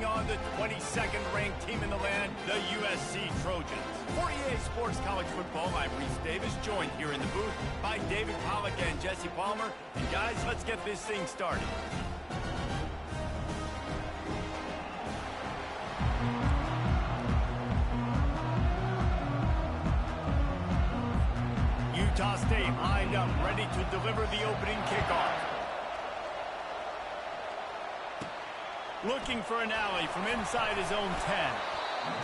taking on the 22nd ranked team in the land, the USC Trojans. For EA Sports College Football, I'm Reese Davis, joined here in the booth by David Pollack and Jesse Palmer. And guys, let's get this thing started. Utah State lined up, ready to deliver the opening kickoff. Looking for an alley from inside his own 10.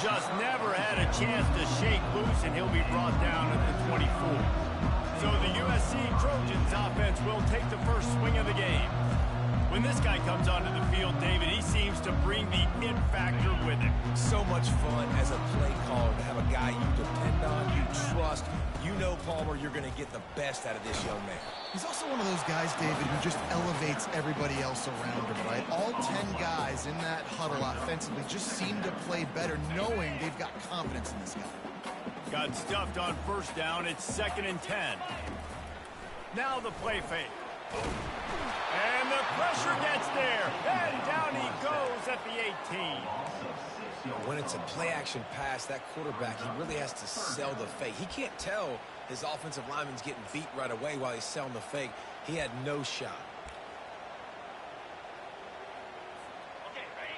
Just never had a chance to shake loose, and he'll be brought down at the 24. So the USC Trojans offense will take the first swing of the game. When this guy comes onto the field, David, he seems to bring the it factor with him. So much fun as a play caller to have a guy you depend on, you trust. You know, Palmer, you're going to get the best out of this young man. He's also one of those guys, David, who just elevates everybody else around him, right? All 10 guys in that huddle offensively just seem to play better knowing they've got confidence in this guy. Got stuffed on first down. It's 2nd and 10. Now the play fake. And the pressure gets there. And down he goes at the 18. When it's a play-action pass, that quarterback, he really has to sell the fake. He can't tell his offensive lineman's getting beat right away while he's selling the fake. He had no shot.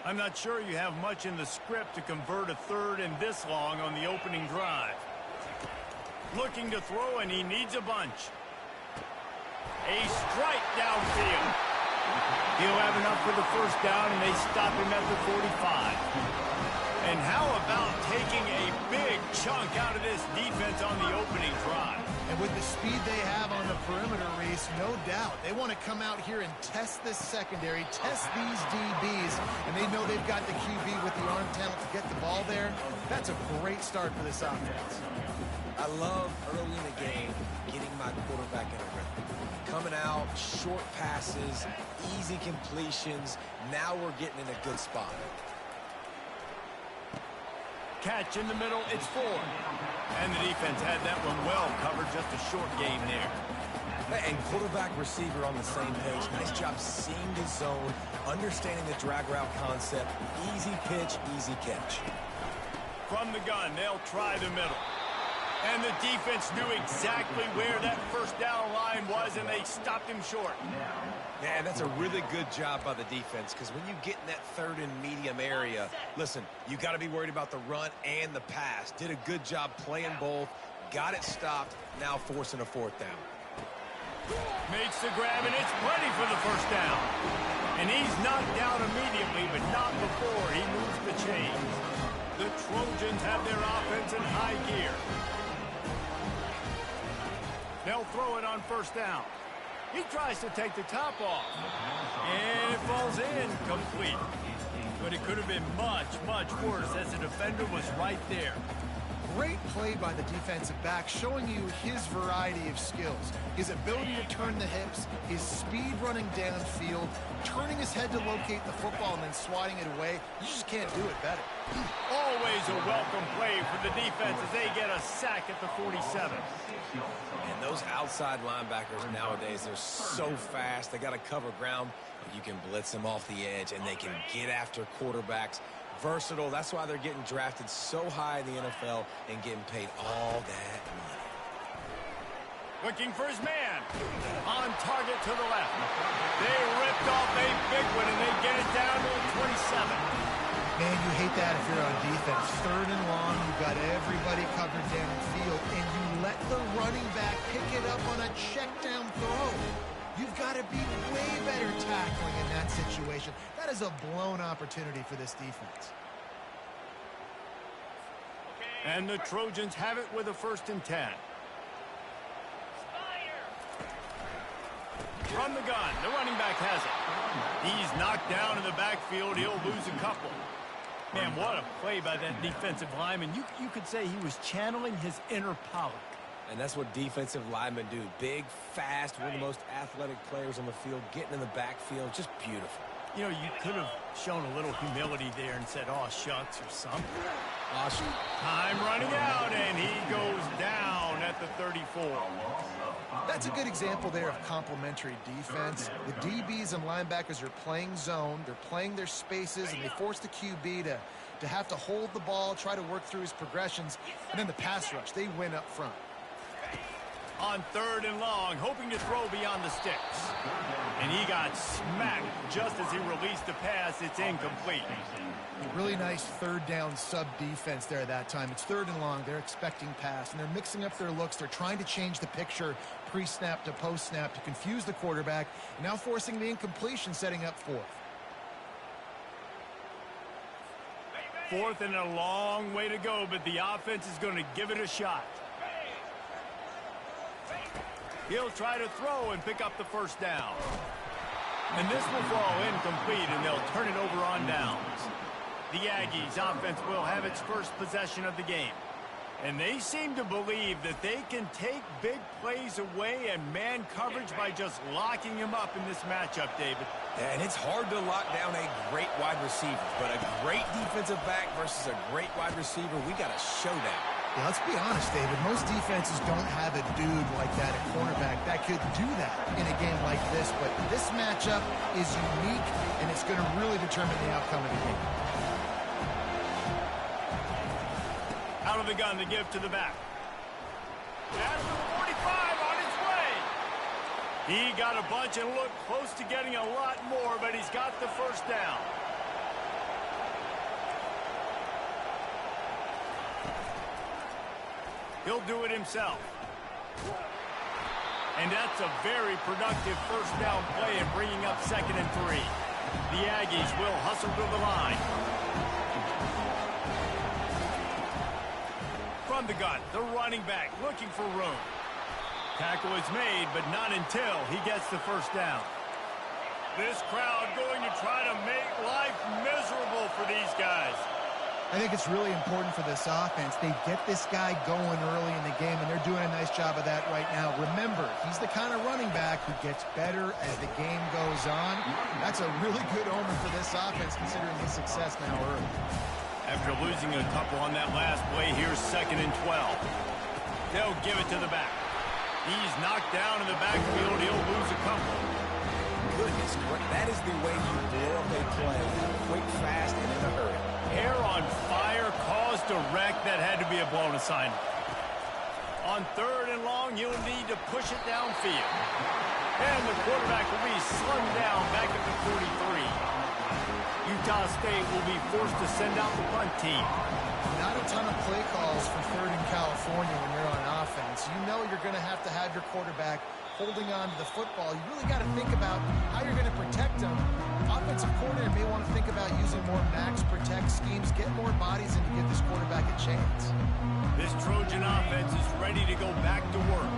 I'm not sure you have much in the script to convert a third and this long on the opening drive. Looking to throw, and he needs a bunch. A strike downfield. He'll have enough for the first down, and they stop him at the 45. And how about taking a big chunk out of this defense on the opening drive? And with the speed they have on the perimeter, Reese, no doubt, they want to come out here and test this secondary, test these DBs, and they know they've got the QB with the arm talent to get the ball there. That's a great start for this offense. I love early in the game getting my quarterback in a rhythm. Coming out, short passes, easy completions. Now we're getting in a good spot. Catch in the middle, it's 4. And the defense had that one well covered, just a short game there. And quarterback receiver on the same page. Nice job seeing the zone, understanding the drag route concept. Easy pitch, easy catch. From the gun, they'll try the middle. And the defense knew exactly where that first down line was, and they stopped him short. Yeah, that's a really good job by the defense, because when you get in that third and medium area, listen, you got to be worried about the run and the pass. Did a good job playing both, got it stopped, now forcing a 4th down. Makes the grab, and it's plenty for the first down. And he's knocked down immediately, but not before he moves the chains. The Trojans have their offense in high gear. They'll throw it on first down. He tries to take the top off. And it falls in, complete. But it could have been much, much worse as the defender was right there. Great play by the defensive back, showing you his variety of skills. His ability to turn the hips, his speed running downfield, turning his head to locate the football and then swatting it away. You just can't do it better. Always a welcome play for the defense as they get a sack at the 47. And those outside linebackers nowadays, they're so fast. They got to cover ground, but you can blitz them off the edge, and they can get after quarterbacks. Versatile. That's why they're getting drafted so high in the NFL and getting paid all that money. Looking for his man. On target to the left. They ripped off a big one, and they get it down to the 27. Man, you hate that if you're on defense. 3rd and long, you've got everybody covered downfield, and you let the running back pick it up on a check down throw. You've got to be way better tackling in that situation. That is a blown opportunity for this defense. And the Trojans have it with a 1st and 10. From the gun, the running back has it. He's knocked down in the backfield. He'll lose a couple. Man, what a play by that defensive lineman. You could say he was channeling his inner Pollack. And that's what defensive linemen do. Big, fast, one of the most athletic players on the field, getting in the backfield. Just beautiful. You know, you could have shown a little humility there and said, oh, shucks, or something. Time running out, and he goes down at the 34. That's a good example there of complementary defense. The DBs and linebackers are playing zone. They're playing their spaces, and they force the QB to have to hold the ball, try to work through his progressions, and then the pass rush. They win up front. On 3rd and long, hoping to throw beyond the sticks. And he got smacked just as he released the pass. It's incomplete. Really nice 3rd down sub defense there that time. It's 3rd and long. They're expecting pass, and they're mixing up their looks. They're trying to change the picture pre-snap to post-snap to confuse the quarterback, and now forcing the incompletion, setting up 4th. 4th and a long way to go, but the offense is going to give it a shot. He'll try to throw and pick up the 1st down. And this will fall incomplete, and they'll turn it over on downs. The Aggies offense will have its first possession of the game. And they seem to believe that they can take big plays away and man coverage by just locking him up in this matchup, David. Yeah, and it's hard to lock down a great wide receiver, but a great defensive back versus a great wide receiver, we got a showdown. Yeah, let's be honest, David. Most defenses don't have a dude like that, a cornerback, that could do that in a game like this. But this matchup is unique, and it's going to really determine the outcome of the game. Out of the gun to give to the back. After the 45 on his way. He got a bunch and looked close to getting a lot more, but he's got the 1st down. He'll do it himself. And that's a very productive 1st down play and bringing up 2nd and 3. The Aggies will hustle to the line. From the gun, the running back looking for room. Tackle is made, but not until he gets the 1st down. This crowd going to try to make life miserable for these guys. I think it's really important for this offense. They get this guy going early in the game, and they're doing a nice job of that right now. Remember, he's the kind of running back who gets better as the game goes on. That's a really good omen for this offense, considering his success now early. After losing a couple on that last play, here's 2nd and 12. They'll give it to the back. He's knocked down in the backfield. He'll lose a couple. Goodness, that is the way you blow up a play. Quick, fast, and in a hurry. Hair on fire caused a wreck that had to be a blown assignment. On 3rd and long, you'll need to push it downfield. And the quarterback will be slung down back at the 43. Utah State will be forced to send out the punt team. Not a ton of play calls for 3rd in California when you're on offense. You know you're going to have your quarterback holding on to the football. You really got to think about how you're going to protect him. Offensive coordinator may want to think about using more max protect schemes, get more bodies in to give this quarterback a chance. This Trojan offense is ready to go back to work.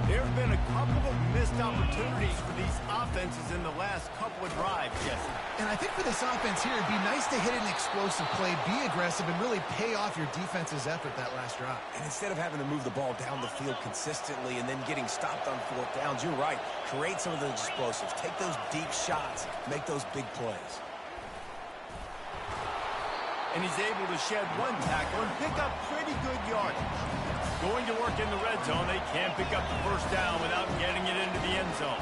There have been a couple of missed opportunities for these offenses in the last couple of drives, Jesse. And I think for this offense here, it'd be nice to hit an explosive play, be aggressive, and really pay off your defense's effort that last drive. And instead of having to move the ball down the field consistently and then getting stopped on 4th downs, you're right. Create some of those explosives. Take those deep shots. Make those big plays. And he's able to shed one tackle and pick up pretty good yardage. Going to work in the red zone, they can't pick up the 1st down without getting it into the end zone.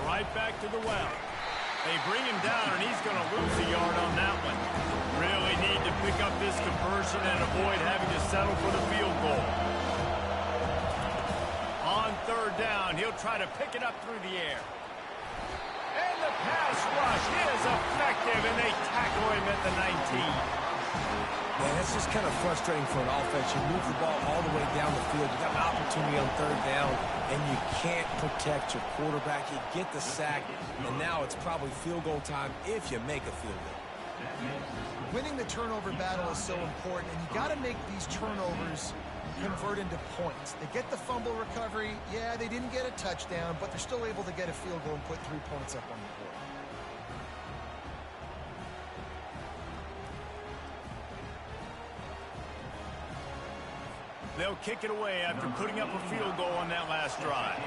Right back to the well. They bring him down, and he's going to lose a yard on that one. Really need to pick up this conversion and avoid having to settle for the field goal. On 3rd down, he'll try to pick it up through the air. And the pass rush is effective, and they tackle him at the 19. Man, that's just kind of frustrating for an offense. You move the ball all the way down the field. You got an opportunity on 3rd down, and you can't protect your quarterback. You get the sack, and now it's probably field goal time if you make a field goal. Winning the turnover battle is so important, and you got to make these turnovers convert into points. They get the fumble recovery. Yeah, they didn't get a touchdown, but they're still able to get a field goal and put 3 points up on the board. They'll kick it away after putting up a field goal on that last drive.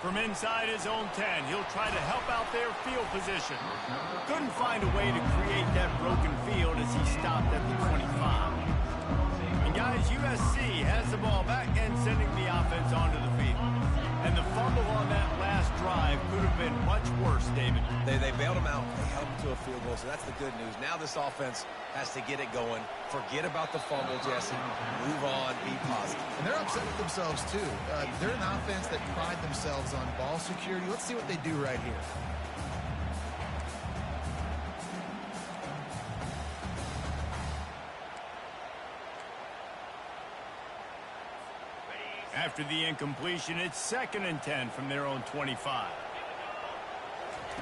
From inside his own 10, he'll try to help out their field position. Couldn't find a way to create that broken field as he stopped at the 25. And guys, USC has the ball back and sending the offense onto the field. And the fumble on that last drive could have been much worse, David. They bailed him out. They held him to a field goal, so that's the good news. Now this offense has to get it going. Forget about the fumble, Jesse. Move on. Be positive. And they're upset with themselves, too. They're an offense that pride themselves on ball security. Let's see what they do right here. After the incompletion, it's 2nd and 10 from their own 25.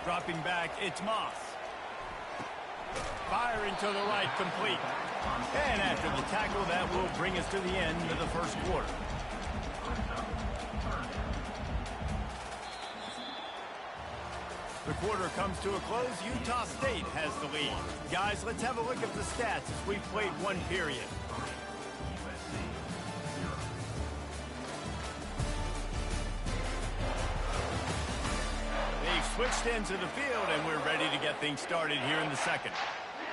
Dropping back, it's Moss. Firing to the right, complete. And after the tackle, that will bring us to the end of the first quarter. The quarter comes to a close. Utah State has the lead. Guys, let's have a look at the stats as we've played one period. Switched into the field, and we're ready to get things started here in the second.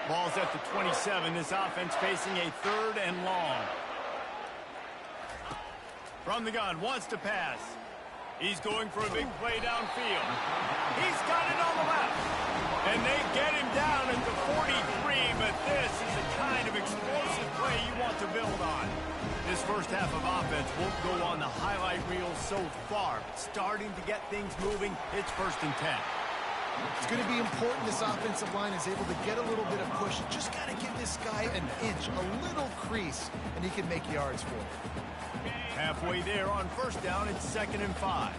Ball's at the 27. This offense facing a 3rd and long. From the gun, wants to pass. He's going for a big play downfield. He's got it on the left. And they get him down at the 43, but this is the kind of explosive play you want to build on. This first half of offense won't go on the highlight reel so far. Starting to get things moving, it's 1st and 10. It's going to be important this offensive line is able to get a little bit of push. Just got to give this guy an inch, a little crease, and he can make yards for it. Halfway there on 1st down, it's 2nd and 5.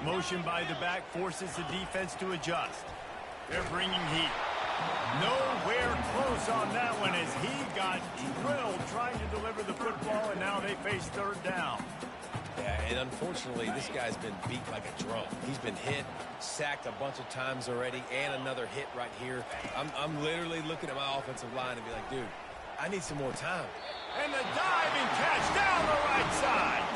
Motion by the back forces the defense to adjust. They're bringing heat. Nowhere close on that one as he got drilled trying to deliver the football, and now they face 3rd down. Yeah, and unfortunately, this guy's been beat like a drum. He's been hit, sacked a bunch of times already, and another hit right here. I'm literally looking at my offensive line and be like, dude, I need some more time. And the diving catch down the right side.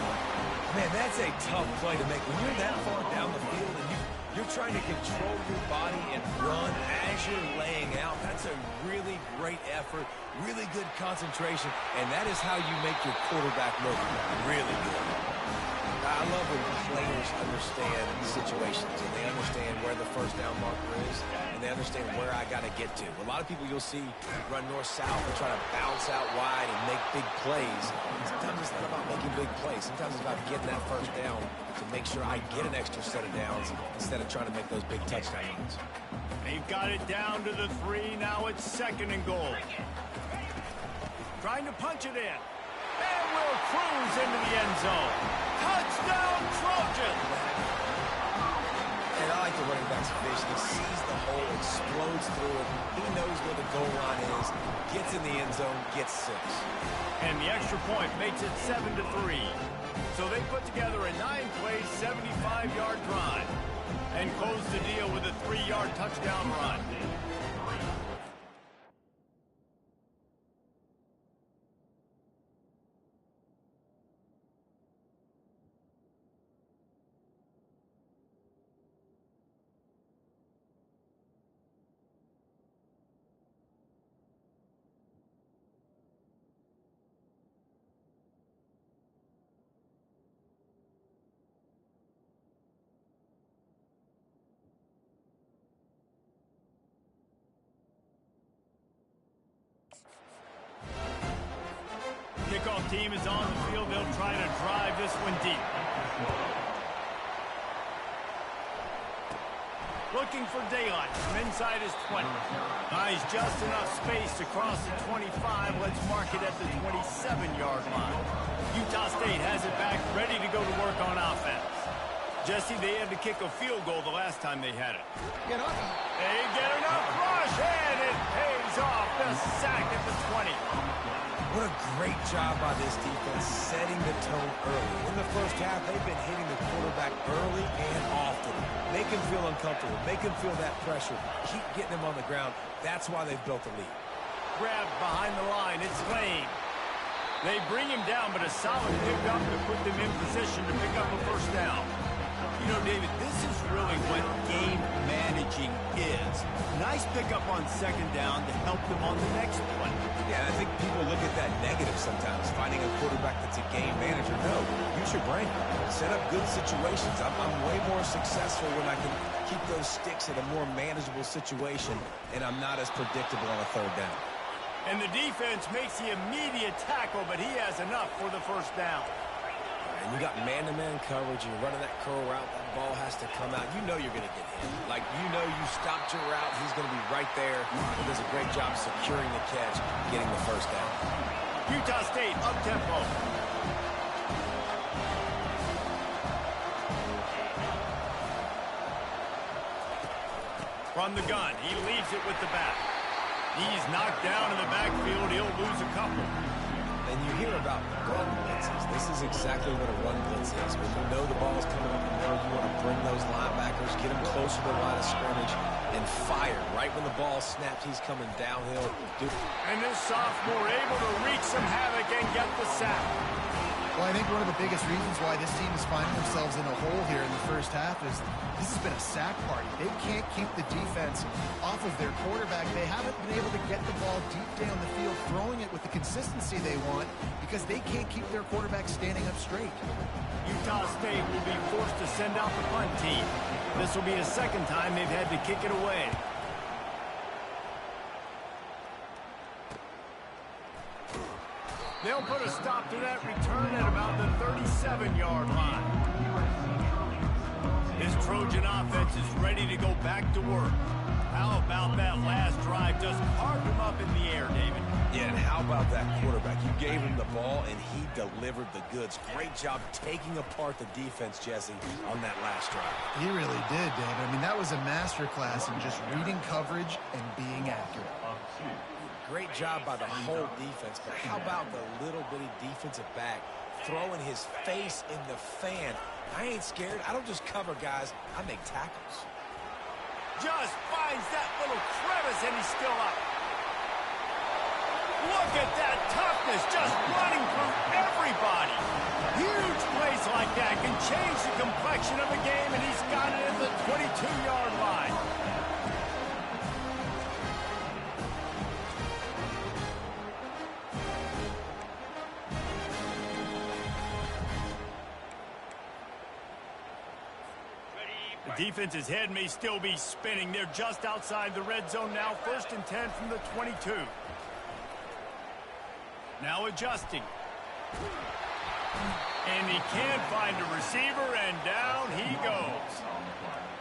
Man, that's a tough play to make. When you're that far down the field and you're trying to control your body and run as you're laying out, that's a really great effort, really good concentration, and that is how you make your quarterback look really good. I love when players understand situations and they understand where the 1st down marker is and they understand where I got to get to. A lot of people you'll see run north-south and try to bounce out wide and make big plays. Sometimes it's not about making big plays. Sometimes it's about getting that 1st down to make sure I get an extra set of downs instead of trying to make those big touchdown runs. They've got it down to the 3. Now it's 2nd and goal. Trying to punch it in. And will cruise into the end zone. Touchdown, Trojan! And I like the running back's vision. He sees the hole, explodes through it. He knows where the goal line is, gets in the end zone, gets 6. And the extra point makes it 7-3. So they put together a 9-play, 75-yard drive and close the deal with a 3-yard touchdown run. Kickoff team is on the field. They'll try to drive this one deep. Looking for daylight from inside his 20. Nice, just enough space to cross the 25. Let's mark it at the 27-yard line. Utah State has it back, ready to go to work on offense. Jesse, they had to kick a field goal the last time they had it. Get up. They get enough rush, and it pays off. The sack at the 20. What a great job by this defense setting the tone early. In the first half, they've been hitting the quarterback early and often. Make him feel uncomfortable. Make him feel that pressure. Keep getting him on the ground. That's why they've built the lead. Grabbed behind the line. It's Lane. They bring him down, but a solid pickup to put them in position to pick up a first down. You know, David, this is really what game managing is. Nice pickup on second down to help them on the next play. Yeah, I think people look at that negative sometimes, finding a quarterback that's a game manager. No, use your brain. Set up good situations. I'm way more successful when I can keep those sticks in a more manageable situation, and I'm not as predictable on a third down. And the defense makes the immediate tackle, but he has enough for the first down. And you got man-to-man coverage. You're running that curl route. That ball has to come out. You know you're going to get hit. Like, you know you stopped your route. He's going to be right there. He does a great job securing the catch, getting the first down. Utah State up-tempo. From the gun, he leaves it with the back. He's knocked down in the backfield. He'll lose a couple. And you hear about run blitzes. This is exactly what a run blitz is. When you know the ball's coming up the middle, you want to bring those linebackers, get them closer to the line of scrimmage, and fire. Right when the ball snapped, he's coming downhill. And this sophomore able to wreak some havoc and get the sack. Well, I think one of the biggest reasons why this team is finding themselves in a hole here in the first half is this has been a sack party. They can't keep the defense off of their quarterback. They haven't been able to get the ball deep down the field, throwing it with the consistency they want because they can't keep their quarterback standing up straight. Utah State will be forced to send out the punt team. This will be the second time they've had to kick it away. They'll put a stop to that return at about the 37-yard line. His Trojan offense is ready to go back to work. How about that last drive? Just carved him up in the air, David. Yeah, and how about that quarterback? You gave him the ball, and he delivered the goods. Great job taking apart the defense, Jesse, on that last drive. He really did, David. I mean, that was a masterclass in just reading coverage and being accurate. Great job by the whole defense, but how about the little bitty defensive back throwing his face in the fan? I ain't scared. I don't just cover guys. I make tackles. Just finds that little crevice, and he's still up. Look at that toughness, just running through everybody. Huge plays like that can change the complexion of a game, and he's got it at the 22-yard line. The defense's head may still be spinning. They're just outside the red zone now. 1st and 10 from the 22. Now adjusting. And he can't find a receiver, and down he goes.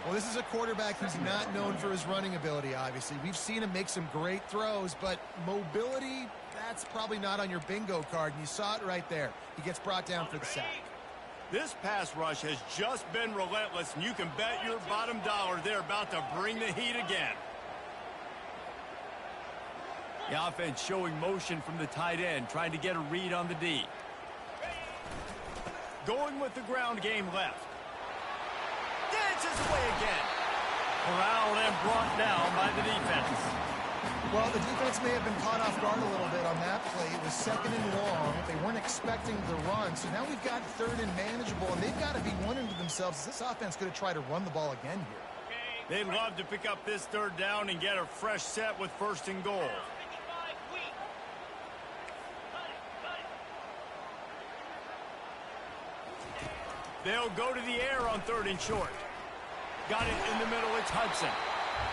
Well, this is a quarterback who's not known for his running ability, obviously. We've seen him make some great throws, but mobility, that's probably not on your bingo card, and you saw it right there. He gets brought down for the sack. This pass rush has just been relentless, and you can bet your bottom dollar they're about to bring the heat again. The offense showing motion from the tight end, trying to get a read on the D. Going with the ground game left. Dances away again. Corralled and brought down by the defense. Well, the defense may have been caught off guard a little bit on that play. It was 2nd and long. They weren't expecting the run. So now we've got 3rd and manageable, and they've got to be wondering to themselves, is this offense going to try to run the ball again here? They'd love to pick up this 3rd down and get a fresh set with 1st and goal. They'll go to the air on 3rd and short. Got it in the middle. It's Hudson.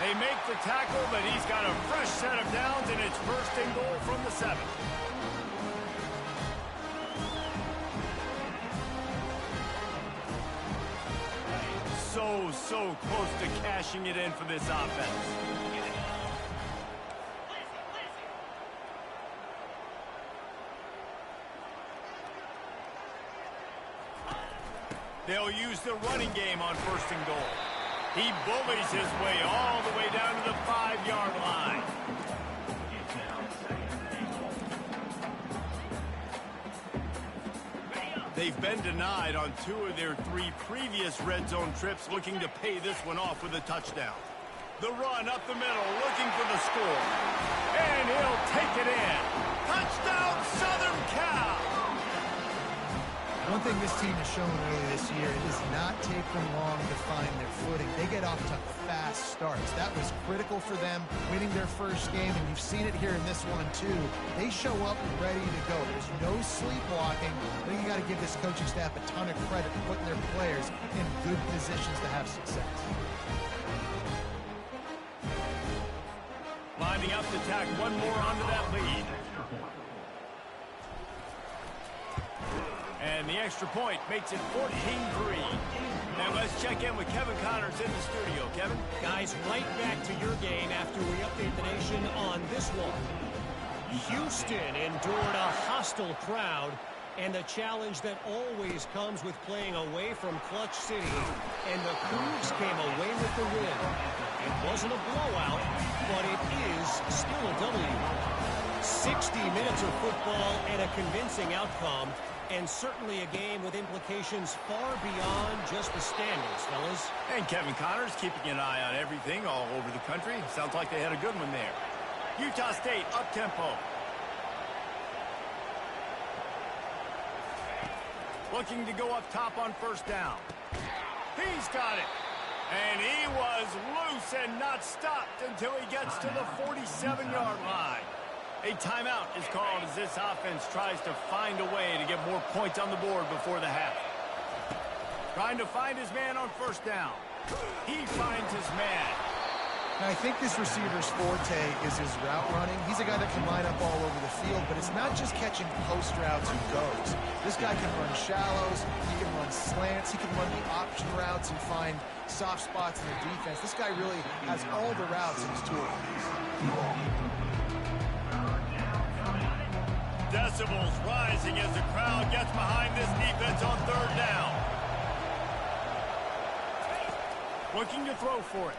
They make the tackle, but he's got a fresh set of downs, and it's 1st and goal from the 7. So close to cashing it in for this offense. They'll use the running game on 1st and goal. He bullies his way all the way down to the 5-yard line. They've been denied on 2 of their 3 previous red zone trips, looking to pay this one off with a touchdown. The run up the middle, looking for the score. And he'll take it in. Touchdown, Southern Cal! One thing this team has shown early this year, it does not take them long to find their footing. They get off to fast starts. That was critical for them winning their first game, and you've seen it here in this one too. They show up ready to go. There's no sleepwalking. I think you got to give this coaching staff a ton of credit for putting their players in good positions to have success. Lining up to tack one more onto that lead. And the extra point makes it 14-3. Now let's check in with Kevin Connors in the studio. Kevin? Guys, right back to your game after we update the nation on this one. Houston endured a hostile crowd and the challenge that always comes with playing away from Clutch City. And the Cougs came away with the win. It wasn't a blowout, but it is still a W. 60 minutes of football and a convincing outcome. And certainly a game with implications far beyond just the standings, fellas. And Kevin Connors keeping an eye on everything all over the country. Sounds like they had a good one there. Utah State up-tempo. Looking to go up top on first down. He's got it. And he was loose and not stopped until he gets to the 47-yard line. A timeout is called as this offense tries to find a way to get more points on the board before the half. Trying to find his man on first down. He finds his man. Now, I think this receiver's forte is his route running. He's a guy that can line up all over the field, but it's not just catching post routes and goes. This guy can run shallows, he can run slants, he can run the option routes and find soft spots in the defense. This guy really has all the routes in his toolbox. Decibels rising as the crowd gets behind this defense on third down. Looking to throw for it.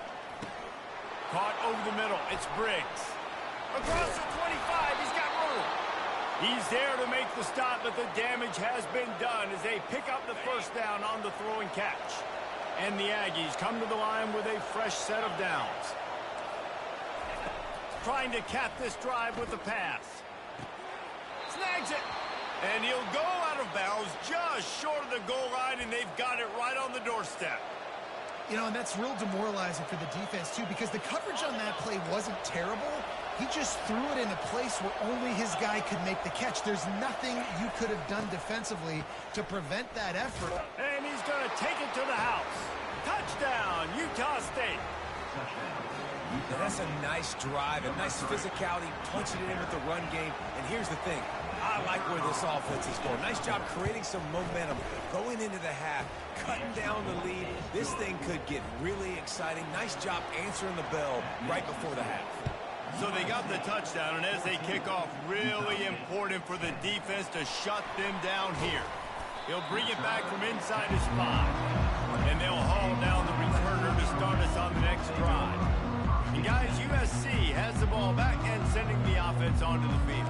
Caught over the middle. It's Briggs. Across the 25. He's got room. He's there to make the stop, but the damage has been done as they pick up the first down on the throwing catch. And the Aggies come to the line with a fresh set of downs. Trying to cap this drive with the pass. Snags it. And he'll go out of bounds just short of the goal line, and they've got it right on the doorstep. You know, and that's real demoralizing for the defense, too, because the coverage on that play wasn't terrible. He just threw it in a place where only his guy could make the catch. There's nothing you could have done defensively to prevent that effort. And he's going to take it to the house. Touchdown, Utah State. Now that's a nice drive, a nice physicality, punching it in with the run game. And here's the thing. I like where this offense is going. Nice job creating some momentum, going into the half, cutting down the lead. This thing could get really exciting. Nice job answering the bell right before the half. So they got the touchdown, and as they kick off, really important for the defense to shut them down here. He'll bring it back from inside his spot, and they'll haul down the returner to start us on the next drive. And guys, USC has the ball back and sending the offense onto the field.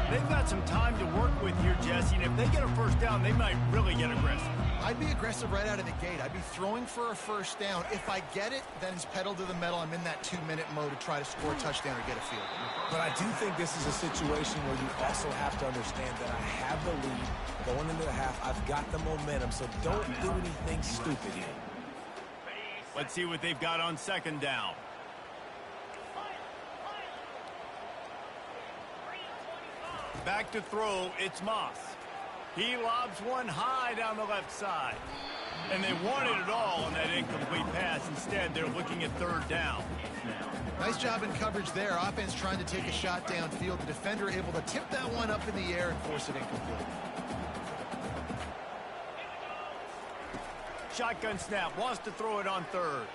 They've got some time to work with here, Jesse, and if they get a first down, they might really get aggressive. I'd be aggressive right out of the gate. I'd be throwing for a first down. If I get it, then it's pedal to the metal. I'm in that 2-minute mode to try to score a touchdown or get a field goal. But I do think this is a situation where you also have to understand that I have the lead going into the half. I've got the momentum, so don't do anything stupid here. Let's see what they've got on second down. Back to throw, it's Moss. He lobs one high down the left side. And they wanted it all on that incomplete pass. Instead, they're looking at third down. Nice job in coverage there. Offense trying to take a shot downfield. The defender able to tip that one up in the air and force it incomplete. Shotgun snap, wants to throw it on third.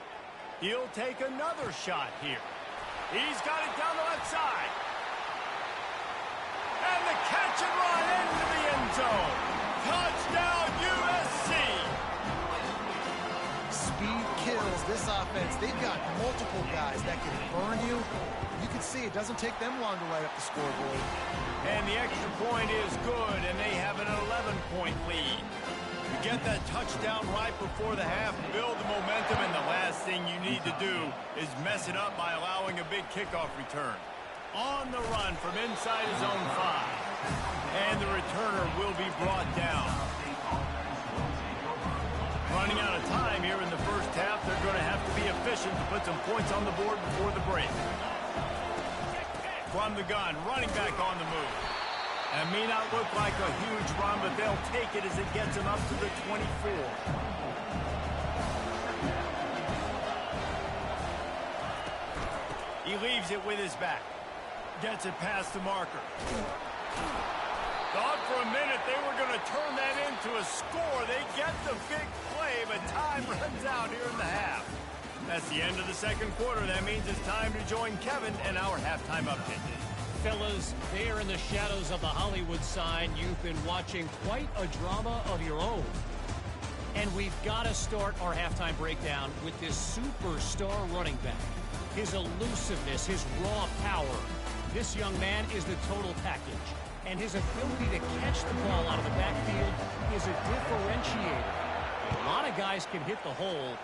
He'll take another shot here. He's got it down the left side. And the catch and run into the end zone. Touchdown, USC. Speed kills this offense. They've got multiple guys that can burn you. You can see it doesn't take them long to light up the scoreboard. And the extra point is good, and they have an 11-point lead. You get that touchdown right before the half, build the momentum, and the last thing you need to do is mess it up by allowing a big kickoff return. On the run from inside his own 5. And the returner will be brought down. Running out of time here in the first half. They're going to have to be efficient to put some points on the board before the break. From the gun, running back on the move. And may not look like a huge run, but they'll take it as it gets him up to the 24. He leaves it with his back. Gets it past the marker. Thought for a minute they were going to turn that into a score. They get the big play, but time runs out here in the half. That's the end of the second quarter. That means it's time to join Kevin and our halftime update. Fellas, there in the shadows of the Hollywood sign, you've been watching quite a drama of your own. And we've got to start our halftime breakdown with this superstar running back. His elusiveness, his raw power. This young man is the total package. And his ability to catch the ball out of the backfield is a differentiator. A lot of guys can hit the hole.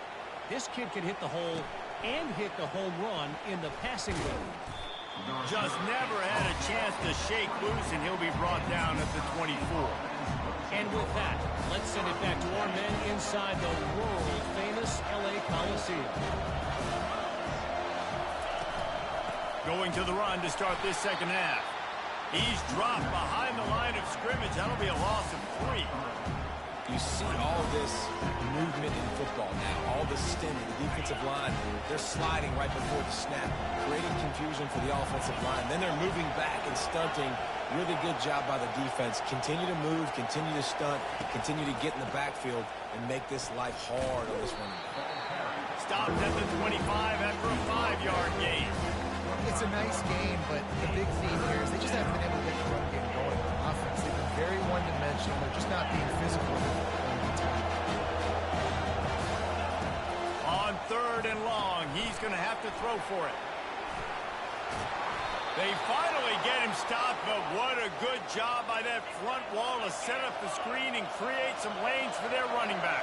This kid can hit the hole and hit the home run in the passing game. Just never had a chance to shake loose, and he'll be brought down at the 24. And with that, let's send it back to our men inside the world-famous LA Coliseum. Going to the run to start this second half. He's dropped behind the line of scrimmage. That'll be a loss of 3. You see all this movement in football now, all the stemming, the defensive line, they're sliding right before the snap, creating confusion for the offensive line. Then they're moving back and stunting. Really good job by the defense. Continue to move, continue to stunt, continue to get in the backfield and make this life hard on this running back. Stopped at the 25 after a 5-yard gain. It's a nice game, but the big theme here is they just haven't been able to get the run game going on offense. They've been very one-dimensional. They're just not being physical. On 3rd and long, he's going to have to throw for it. They finally get him stopped, but what a good job by that front wall to set up the screen and create some lanes for their running back.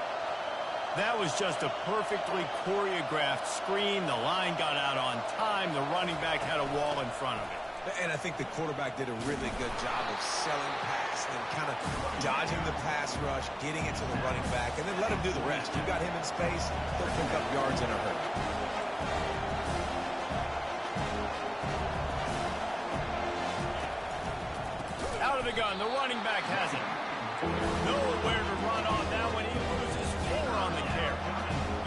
That was just a perfectly choreographed screen. The line got out on time. The running back had a wall in front of it. And I think the quarterback did a really good job of selling pass and then kind of dodging the pass rush, getting it to the running back, and then let him do the rest. You got him in space, he'll pick up yards in a hurry. Out of the gun, the running back has it. Nowhere to run on that one. He loses 4 on the carry.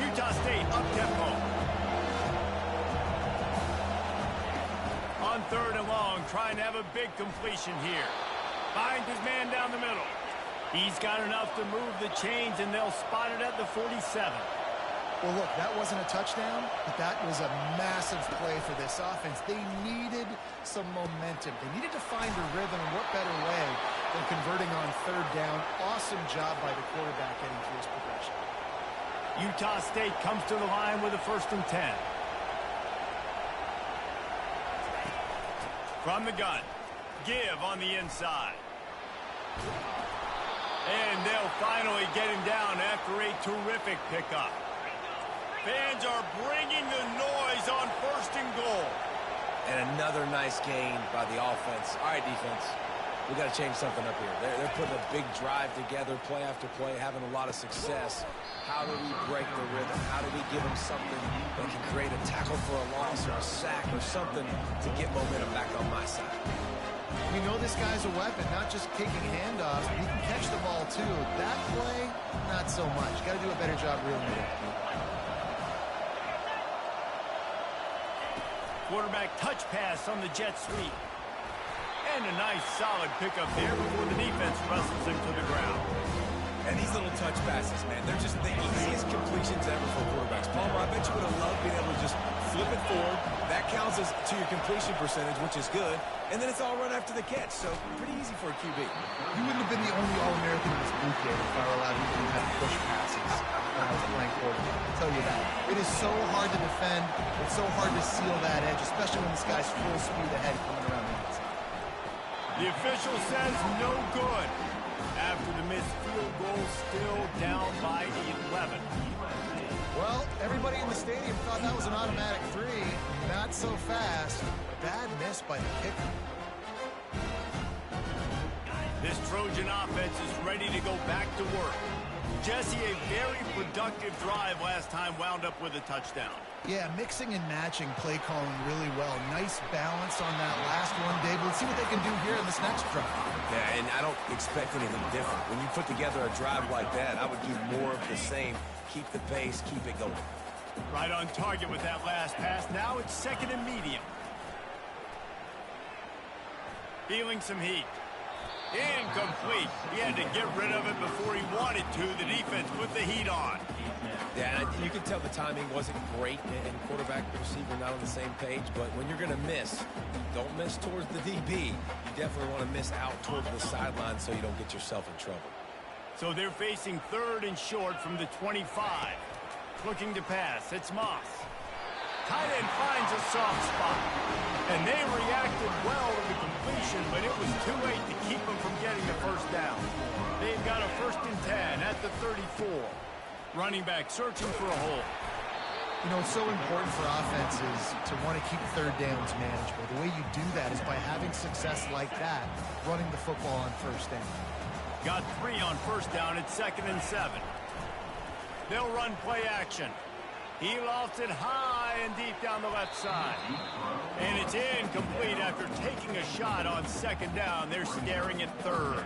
Utah State up-tempo. On 3rd and long, trying to have a big completion here. Finds his man down the middle. He's got enough to move the chains, and they'll spot it at the 47. Well, look, that wasn't a touchdown, but that was a massive play for this offense. They needed some momentum. They needed to find a rhythm, and what better way than converting on 3rd down. Awesome job by the quarterback getting through his progression. Utah State comes to the line with a 1st and 10. From the gun, give on the inside. And they'll finally get him down after a terrific pickup. Fans are bringing the noise on 1st and goal. And another nice gain by the offense. All right, defense, we got to change something up here. They're putting a big drive together, play after play, having a lot of success. How do we break the rhythm? How do we give them something that can create a tackle for a loss or a sack or something to get momentum back on my side? We know this guy's a weapon, not just kicking handoffs, but he can catch the ball too. That play, not so much. Got to do a better job reeling it in. Quarterback touch pass on the jet sweep. And a nice solid pickup there before the defense wrestles him to the ground. And these little touch passes, man, they're just the easiest completions ever for quarterbacks. Palmer, I bet you would have loved being able to just flip it forward. That counts as to your completion percentage, which is good. And then it's all run after the catch, so pretty easy for a QB. You wouldn't have been the only All-American in this boot game if I were allowed to have push passes when I was playing quarterback. I'll tell you that. It is so hard to defend. It's so hard to seal that edge, especially when this guy's full speed ahead coming around the outside. The official says no good. After the missed field goal, still down by 11. Well, everybody in the stadium thought that was an automatic 3. Not so fast. bad miss by the kicker. This Trojan offense is ready to go back to work. Jesse, a very productive drive last time wound up with a touchdown. Yeah, mixing and matching play calling really well. Nice balance on that last one, David. Let's see what they can do here in this next drive. Yeah, and I don't expect anything different. When you put together a drive like that, I would do more of the same. Keep the pace, keep it going. Right on target with that last pass. Now it's second and medium. Feeling some heat. Incomplete. He had to get rid of it before he wanted to. The defense put the heat on. Yeah, you can tell the timing wasn't great, and quarterback and receiver not on the same page, but when you're going to miss, don't miss towards the DB. You definitely want to miss out towards the sideline so you don't get yourself in trouble. So they're facing third and short from the 25. Looking to pass. It's Moss. Tight end finds a soft spot. And they reacted well to the completion, but it was too late to keep them from getting the first down. They've got a 1st and 10 at the 34. Running back searching for a hole. You know, it's so important for offenses to want to keep third downs manageable. The way you do that is by having success like that, running the football on 1st down. Got 3 on 1st down at 2nd and 7. They'll run play action. He lofts it high and deep down the left side. And it's incomplete after taking a shot on 2nd down. They're staring at 3rd.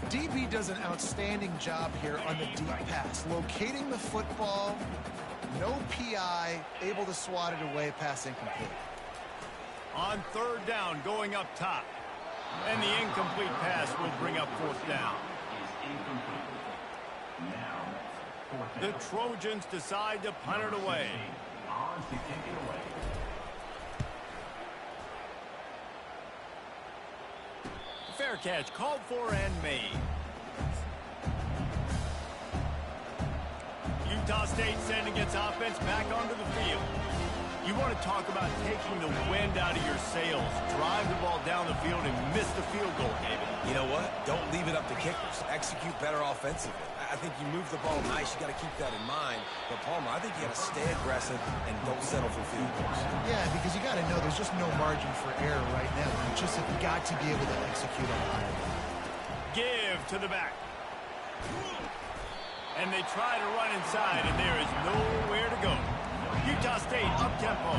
DB does an outstanding job here on the deep pass. Locating the football, no PI, able to swat it away, pass incomplete. On 3rd down, going up top. And the incomplete pass will bring up 4th down. The Trojans decide to punt it away. Fair catch called for and made. Utah State sending its offense back onto the field. You want to talk about taking the wind out of your sails. Drive the ball down the field and miss the field goal, David. You know what? Don't leave it up to kickers. Execute better offensively. I think you move the ball nice. You got to keep that in mind. But, Palmer, I think you got to stay aggressive and don't settle for field goals. Yeah, because you got to know there's just no margin for error right now. You just have got to be able to execute on the high level. Give to the back. And they try to run inside, and there is nowhere to go. Utah State up-tempo.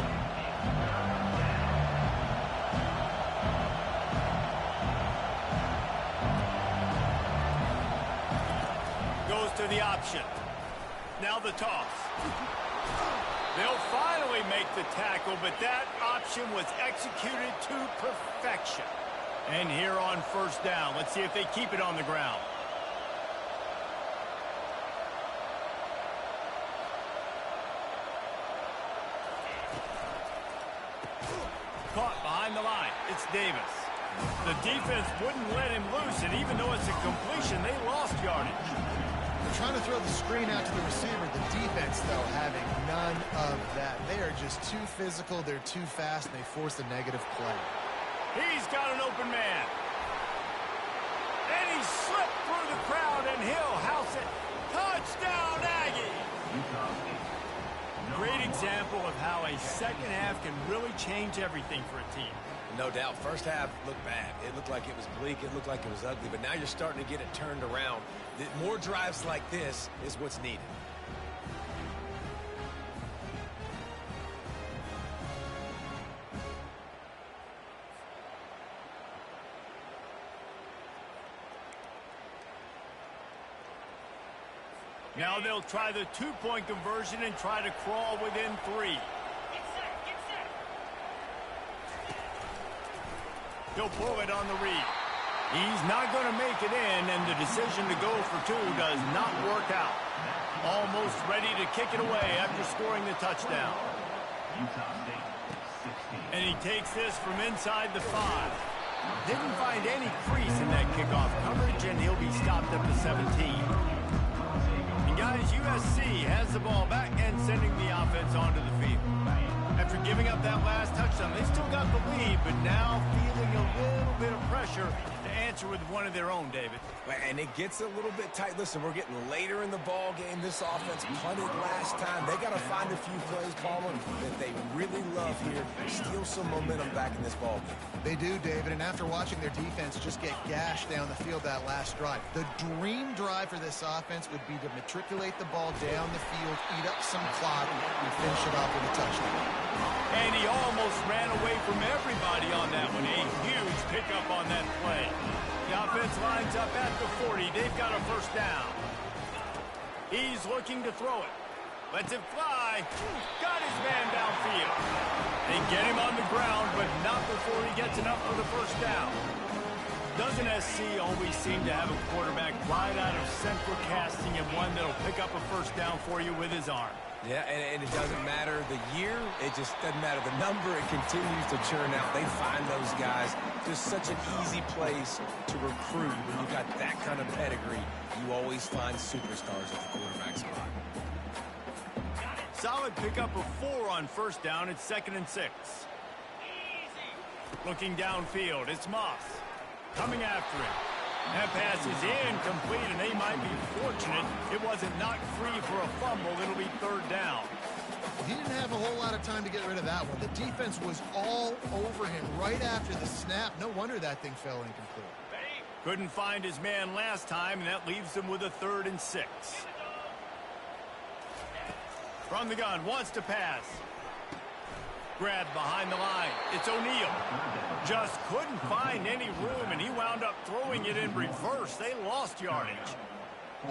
Goes to the option. Now the toss. They'll finally make the tackle, but that option was executed to perfection. And here on 1st down, let's see if they keep it on the ground. Caught behind the line. It's Davis. The defense wouldn't let him loose, and even though it's a completion, they lost yardage. They're trying to throw the screen out to the receiver. The defense, though, having none of that. They are just too physical. They're too fast, and they force a negative play. He's got an open man. And he slipped through the crowd, and he'll house it. Touchdown, Aggie! Great example of how a second half can really change everything for a team. No doubt. First half looked bad. It looked like it was bleak. It looked like it was ugly. But now you're starting to get it turned around. More drives like this is what's needed. Now they'll try the two-point conversion and try to crawl within 3. He'll pull it on the read. He's not going to make it in, and the decision to go for 2 does not work out. Almost ready to kick it away after scoring the touchdown. And he takes this from inside the 5. Didn't find any crease in that kickoff coverage, and he'll be stopped at the 17. And guys, USC has the ball back and sending the offense onto the field. After giving up that last touchdown, they still got the lead, but now feeling a little bit of pressure to answer with one of their own, David. And it gets a little bit tight. Listen, we're getting later in the ball game. This offense punted last time. They got to find a few plays, Palmer, that they really love here. Steal some momentum back in this ball game. They do, David, and after watching their defense just get gashed down the field that last drive, the dream drive for this offense would be to matriculate the ball down the field, eat up some clock, and finish it off with a touchdown. And he almost ran away from everybody on that one. A huge pickup on that play. The offense lines up at the 40. They've got a first down. He's looking to throw it. Lets it fly. Got his man downfield. They get him on the ground, but not before he gets enough for the first down. Doesn't SC always seem to have a quarterback right out of central casting and one that'll pick up a first down for you with his arm? Yeah, and it doesn't matter the year. It just doesn't matter the number. It continues to churn out. They find those guys. Just such an easy place to recruit. When you've got that kind of pedigree, you always find superstars at the quarterback spot. Solid pickup of 4 on first down. It's 2nd and 6. Looking downfield, it's Moss. Coming after him. That pass is incomplete, and they might be fortunate it wasn't knocked free for a fumble. It'll be 3rd down. He didn't have a whole lot of time to get rid of that one. The defense was all over him right after the snap. No wonder that thing fell incomplete. Couldn't find his man last time, and that leaves him with a 3rd and 6. From the gun, wants to pass. Grabbed behind the line. It's O'Neal. Just couldn't find any room, and he wound up throwing it in reverse. They lost yardage.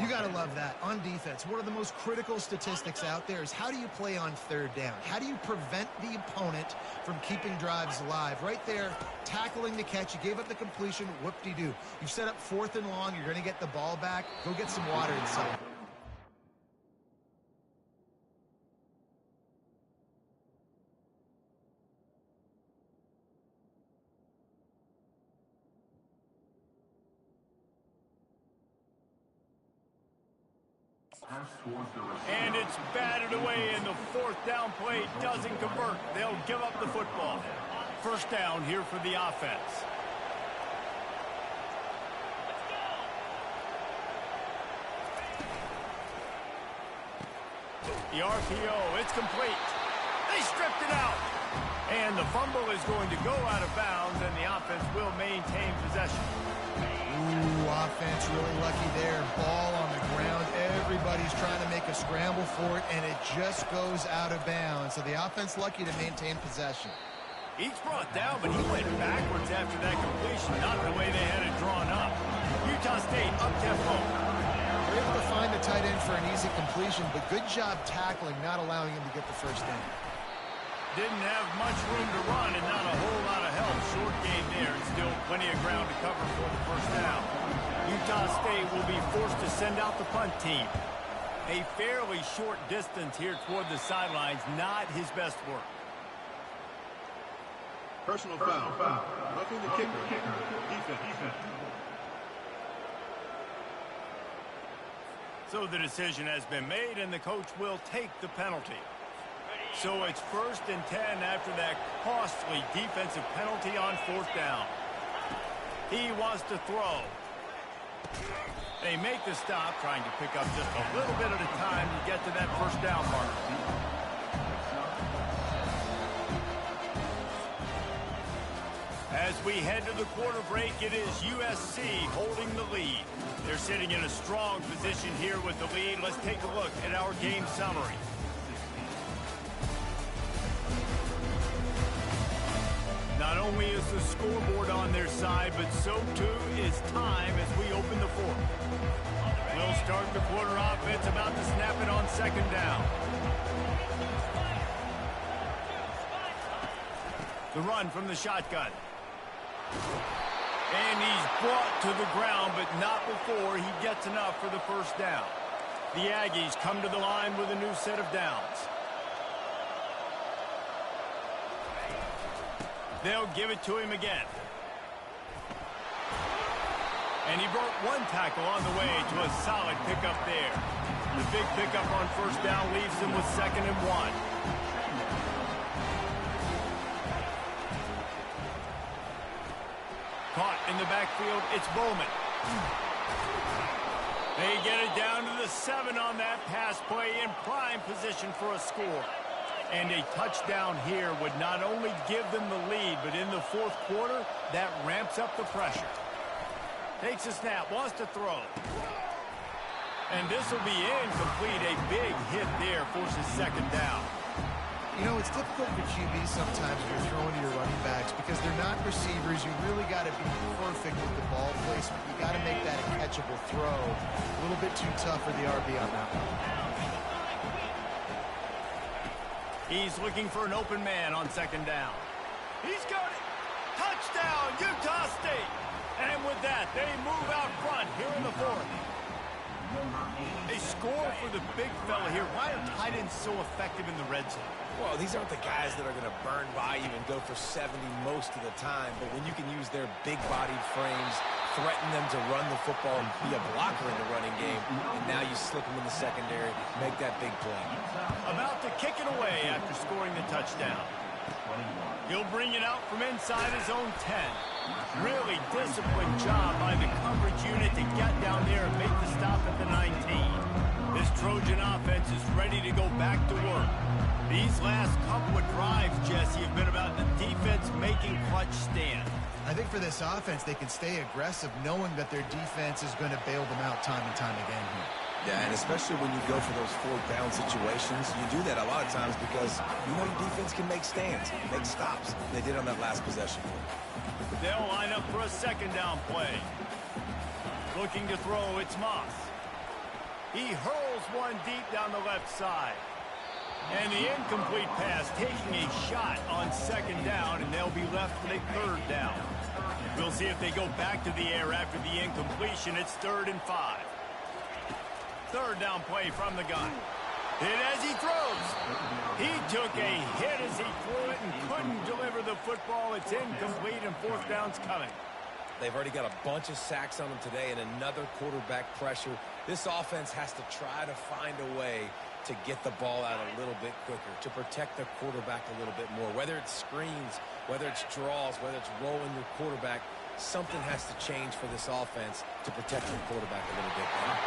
You got to love that. On defense, one of the most critical statistics out there is how do you play on 3rd down? How do you prevent the opponent from keeping drives alive? Right there, tackling the catch. You gave up the completion. Whoop-de-doo. You've set up 4th and long. You're going to get the ball back. Go get some water inside. And it's batted away, and the 4th down play doesn't convert. They'll give up the football. First down here for the offense. The RPO, it's complete. They stripped it out. And the fumble is going to go out of bounds, and the offense will maintain possession. Ooh, offense really lucky there. Ball on the ground. Everybody's trying to make a scramble for it, and it just goes out of bounds. So the offense lucky to maintain possession. Each brought down, but he went backwards after that completion, not the way they had it drawn up. Utah State up-tempo. They're able to find the tight end for an easy completion, but good job tackling, not allowing him to get the first down. Didn't have much room to run and not a whole lot of help. Short game there and still plenty of ground to cover for the first down. Utah State will be forced to send out the punt team. A fairly short distance here toward the sidelines, not his best work. Personal foul. Roughing the kicker. Defense. So the decision has been made, and the coach will take the penalty. So it's 1st and 10 after that costly defensive penalty on 4th down. He wants to throw. They make the stop, trying to pick up just a little bit at a time to get to that first down mark. As we head to the quarter break, it is USC holding the lead. They're sitting in a strong position here with the lead. Let's take a look at our game summary. Not only is the scoreboard on their side, but so too is time as we open the 4th. We'll start the quarter offense, about to snap it on 2nd down. The run from the shotgun. And he's brought to the ground, but not before he gets enough for the first down. The Aggies come to the line with a new set of downs. They'll give it to him again. And he broke one tackle on the way to a solid pickup there. The big pickup on first down leaves him with 2nd and 1. Caught in the backfield. It's Bowman. They get it down to the 7 on that pass play in prime position for a score. And a touchdown here would not only give them the lead, but in the fourth quarter, that ramps up the pressure. Takes a snap, wants to throw. And this will be incomplete. A big hit there forces second down. You know, it's difficult for QB sometimes when you're throwing to your running backs because they're not receivers. You really got to be perfect with the ball placement. You got to make that a catchable throw. A little bit too tough for the RB on that one. He's looking for an open man on second down. He's got it. Touchdown, Utah State. And with that, they move out front here in the fourth. They score for the big fella here. Why are tight ends so effective in the red zone? Well, these aren't the guys that are going to burn by you and go for 70 most of the time. But when you can use their big-bodied frames, threaten them to run the football and be a blocker in the running game, and now you slip them in the secondary, make that big play. About to kick it away after scoring the touchdown. He'll bring it out from inside his own 10. Really disciplined job by the coverage unit to get down there and make the stop at the 19. This Trojan offense is ready to go back to work. These last couple of drives, Jesse, have been about the defense making clutch stand. I think for this offense, they can stay aggressive knowing that their defense is going to bail them out time and time again here. Yeah, and especially when you go for those fourth down situations, you do that a lot of times because you know your defense can make stands, make stops. They did on that last possession. They'll line up for a second down play. Looking to throw, it's Moss. He hurls one deep down the left side. And the incomplete pass taking a shot on second down, and they'll be left with a third down. We'll see if they go back to the air after the incompletion. It's 3rd and 5. Third down play from the gun. Hit as he throws. He took a hit as he threw it and couldn't deliver the football. It's incomplete and fourth down's coming. They've already got a bunch of sacks on them today and another quarterback pressure. This offense has to try to find a way to get the ball out a little bit quicker, to protect the quarterback a little bit more. Whether it's screens, whether it's draws, whether it's rolling your quarterback, something has to change for this offense to protect your quarterback a little bit better.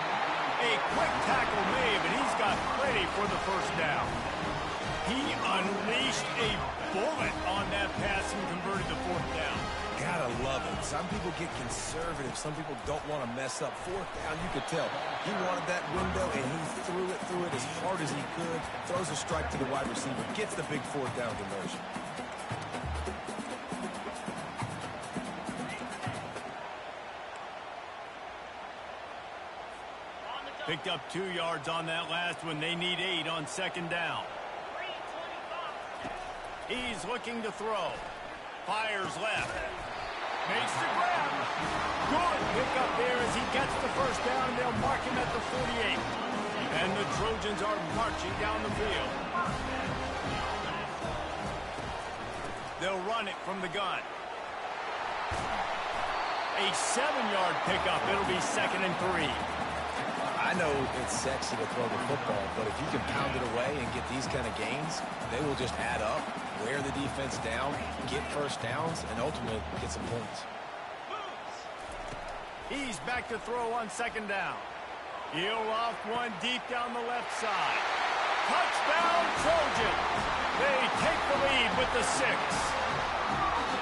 A quick tackle made, and he's got plenty for the first down. He unleashed a bullet on that pass and converted the fourth down. Gotta love it. Some people get conservative. Some people don't want to mess up. Fourth down, you could tell. He wanted that window, and he threw it as hard as he could. Throws a strike to the wide receiver. Gets the big fourth down conversion. Picked up 2 yards on that last one. They need 8 on second down. He's looking to throw. Fires left. Makes the grab. Good pick up there as he gets the first down. They'll mark him at the 48. And the Trojans are marching down the field. They'll run it from the gun. A 7-yard pickup. It'll be 2nd and 3. I know it's sexy to throw the football, but if you can pound it away and get these kind of gains, they will just add up, wear the defense down, get first downs, and ultimately get some points. He's back to throw on second down. He'll off one deep down the left side. Touchdown, Trojans! They take the lead with the 6.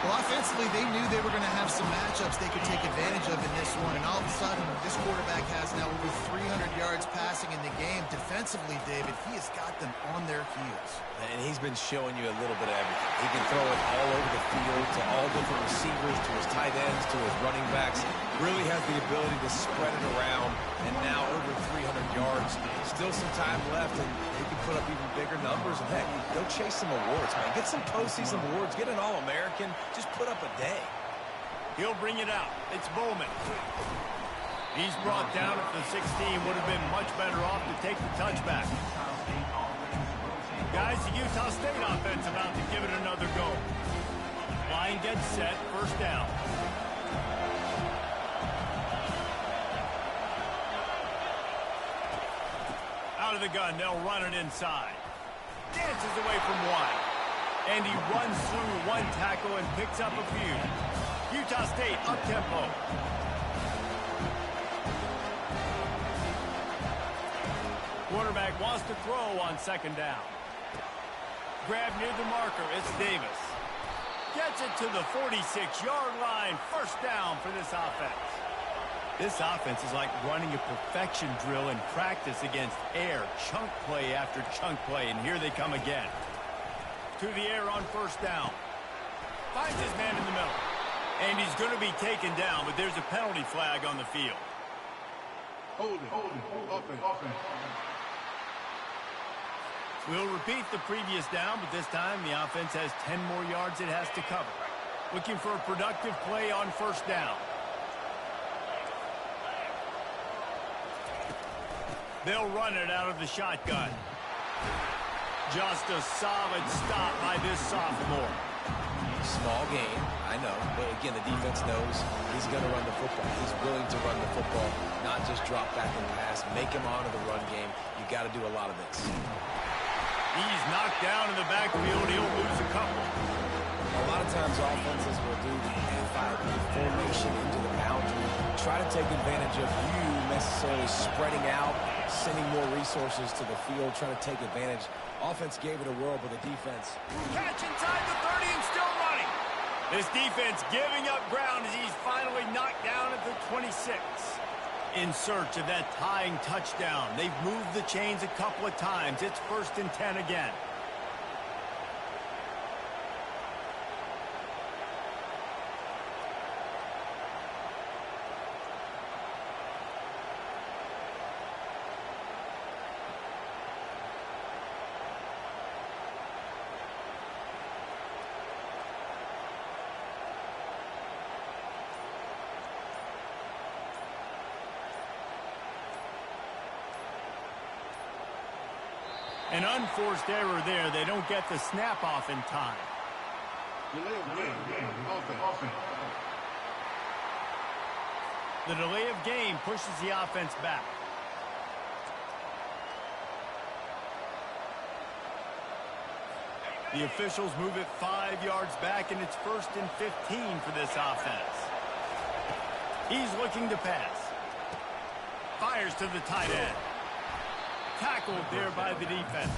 Well, offensively, they knew they were going to have some matchups they could take advantage of in this one. And all of a sudden, this quarterback has now over 300 yards passing in the game. Defensively, David, he has got them on their heels. And he's been showing you a little bit of everything. He can throw it all over the field to all different receivers, to his tight ends, to his running backs. Really has the ability to spread it around. And now over 300 yards. Still some time left, and he can put up even bigger numbers. And heck, go chase some awards, man. Get some postseason awards. Get an All-American. Just put up a day. He'll bring it out. It's Bowman. He's brought down at the 16. Would have been much better off to take the touchback. Guys, the Utah State offense about to give it another go. Line gets set. First down. Out of the gun. They'll run it inside. Dances away from one. And he runs through one tackle and picks up a few. Utah State up-tempo. Quarterback wants to throw on second down. Grab near the marker. It's Davis. Gets it to the 46-yard line. First down for this offense. This offense is like running a perfection drill in practice against air. Chunk play after chunk play, and here they come again. To the air on first down. Finds his man in the middle. And he's going to be taken down, but there's a penalty flag on the field. Hold it. Offense. We'll repeat the previous down, but this time the offense has 10 more yards it has to cover. Looking for a productive play on first down. They'll run it out of the shotgun. Just a solid stop by this sophomore. Small game, I know, but again, the defense knows he's going to run the football. He's willing to run the football, not just drop back and pass, make him honor the run game. You got to do a lot of this. He's knocked down in the backfield. He'll lose a couple. A lot of times offenses will do the F5 formation into the boundary, try to take advantage of you necessarily spreading out, sending more resources to the field, trying to take advantage. Offense gave it a whirl, but the defense. Catch inside the 30 and still running. This defense giving up ground as he's finally knocked down at the 26. In search of that tying touchdown. They've moved the chains a couple of times. It's 1st and 10 again. An unforced error there. They don't get the snap off in time. Delay of game. Offense. The delay of game pushes the offense back. The officials move it 5 yards back, and it's 1st and 15 for this offense. He's looking to pass. Fires to the tight end. Tackled there by the defense.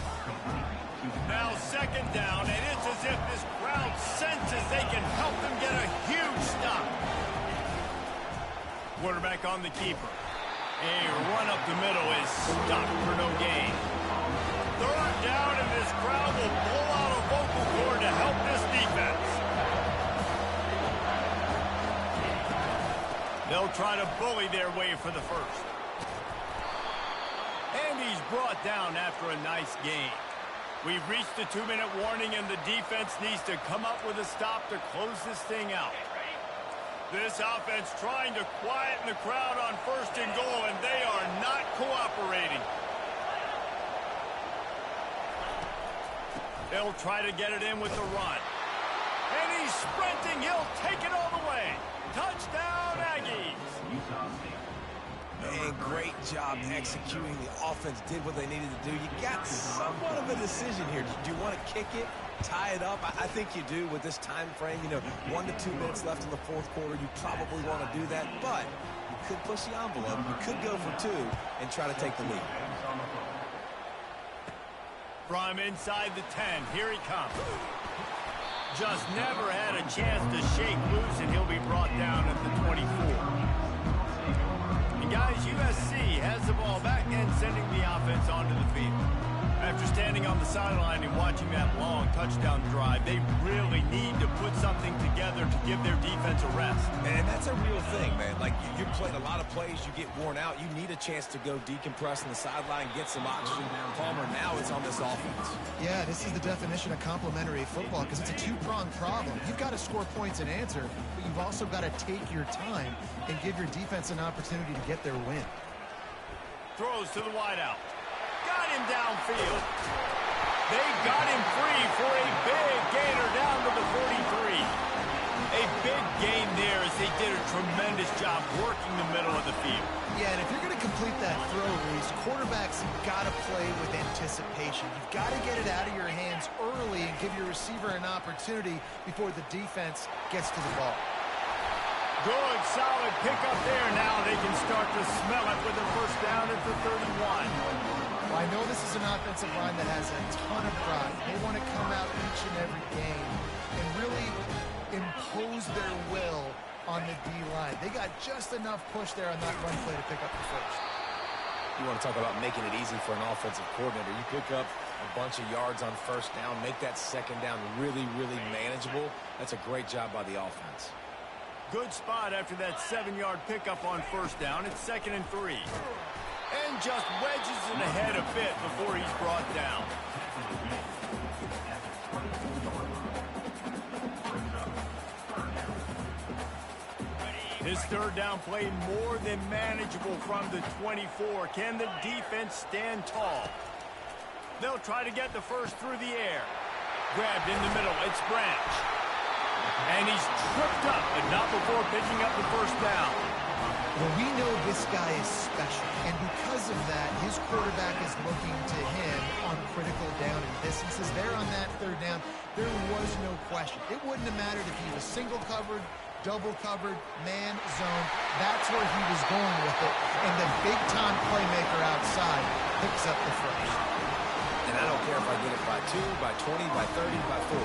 Now 2nd down, and it's as if this crowd senses they can help them get a huge stop. Quarterback on the keeper. A run up the middle is stopped for no gain. 3rd down, and this crowd will pull out a vocal cord to help this defense. They'll try to bully their way for the first. And he's brought down after a nice game. We've reached the 2-minute warning, and the defense needs to come up with a stop to close this thing out. This offense trying to quieten the crowd on 1st and goal, and they are not cooperating. They'll try to get it in with the run. And he's sprinting. He'll take it all the way. Touchdown, Aggies. Man, great job executing. The offense did what they needed to do. You got somewhat of a decision here. Do you want to kick it, tie it up? I think you do with this time frame. 1 to 2 minutes left in the 4th quarter. You probably want to do that, but you could push the envelope. You could go for 2 and try to take the lead. From inside the 10, here he comes. Just never had a chance to shake loose, and he'll be brought down at the 24. And guys, USC has the ball back and sending the offense onto the field. After standing on the sideline and watching that long touchdown drive, they really need to put something together to give their defense a rest. And that's a real thing, man. Like, you're playing a lot of plays, you get worn out. You need a chance to go decompress on the sideline, get some oxygen. Palmer, now it's on this offense. Yeah, this is the definition of complementary football because it's a two-pronged problem. You've got to score points and answer, but you've also got to take your time and give your defense an opportunity to get their win. Throws to the wideout. Got him downfield. They got him free for a big gainer down to the 43. A big gain there as they did a tremendous job working the middle of the field. Yeah, and if you're going to complete that throw, Reese, quarterbacks have got to play with anticipation. You've got to get it out of your hands early and give your receiver an opportunity before the defense gets to the ball. Good, solid pickup there. Now they can start to smell it with a first down at the 31. Well, I know this is an offensive line that has a ton of pride. They want to come out each and every game and really impose their will on the D-line. They got just enough push there on that run play to pick up the first. You want to talk about making it easy for an offensive coordinator. You pick up a bunch of yards on first down, make that second down really, really manageable. That's a great job by the offense. Good spot after that 7-yard pickup on first down. It's 2nd and 3. And just wedges it ahead a bit before he's brought down. This third down play more than manageable from the 24. Can the defense stand tall? They'll try to get the first through the air. Grabbed in the middle. It's Branch. And he's tripped up, but not before picking up the first down. Well, we know this guy is special, and because of that, his quarterback is looking to him on critical down and distances. There on that third down, there was no question. It wouldn't have mattered if he was single covered, double covered, man, zone. That's where he was going with it, and the big-time playmaker outside picks up the first. And I don't care if I get it by 2, by 20, by 30, by 40.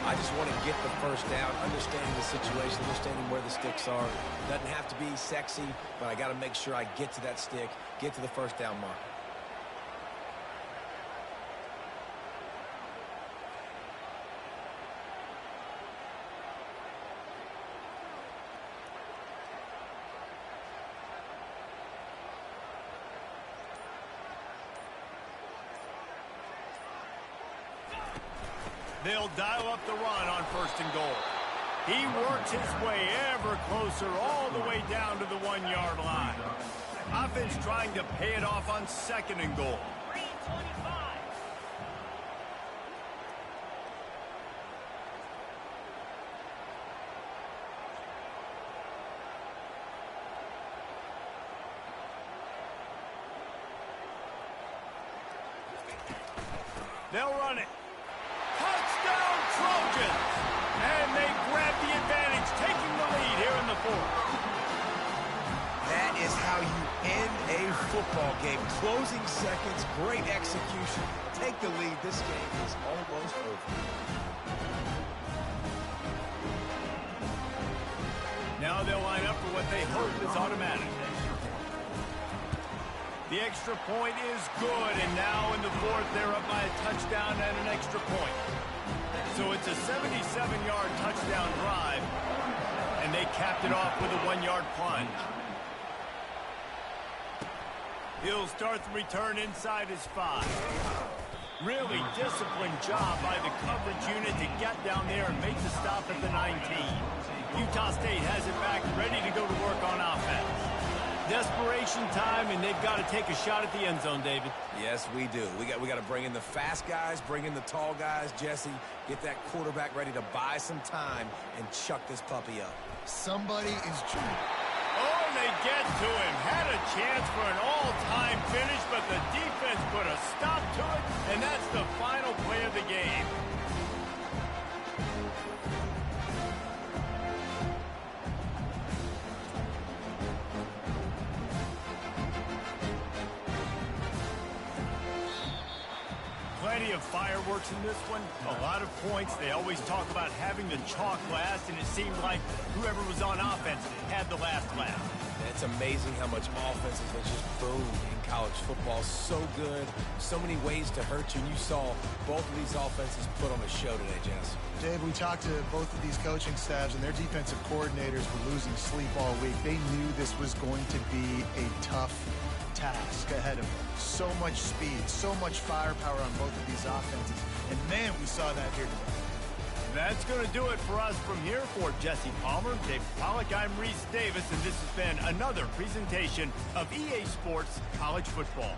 I just want to get the first down, understanding the situation, understanding where the sticks are. Doesn't have to be sexy, but I got to make sure I get to that stick, get to the first down marker. They'll dial up the run on 1st and goal. He works his way ever closer all the way down to the 1-yard line. Offense trying to pay it off on 2nd and goal. They'll run it. Touchdown Trojans! And they grab the advantage, taking the lead here in the 4th. That is how you end a football game. Closing seconds, great execution. Take the lead. This game is almost over. Now they'll line up for what they hope is automatic. The extra point is good, and now in the 4th, they're up by a touchdown and an extra point. So it's a 77-yard touchdown drive, and they capped it off with a 1-yard plunge. He'll start the return inside his 5. Really disciplined job by the coverage unit to get down there and make the stop at the 19. Utah State has it back, ready to go to work on offense. Desperation time, and they've got to take a shot at the end zone, David. Yes, we do. We got to bring in the fast guys, bring in the tall guys. Jesse, get that quarterback ready to buy some time and chuck this puppy up. Somebody is true. Oh, and they get to him. Had a chance for an all-time finish, but the defense put a stop to it, and that's the final play of the game. Plenty of fireworks in this one. A lot of points. They always talk about having the chalk last, and it seemed like whoever was on offense had the last laugh. It's amazing how much offenses have just boomed in college football. So good. So many ways to hurt you. And you saw both of these offenses put on a show today, Jess. Dave, we talked to both of these coaching staffs, and their defensive coordinators were losing sleep all week. They knew this was going to be a tough task ahead of them. So much speed, so much firepower on both of these offenses. And, man, we saw that here today. That's going to do it for us from here. For Jesse Palmer, Dave Pollack, I'm Reese Davis, and this has been another presentation of EA Sports College Football.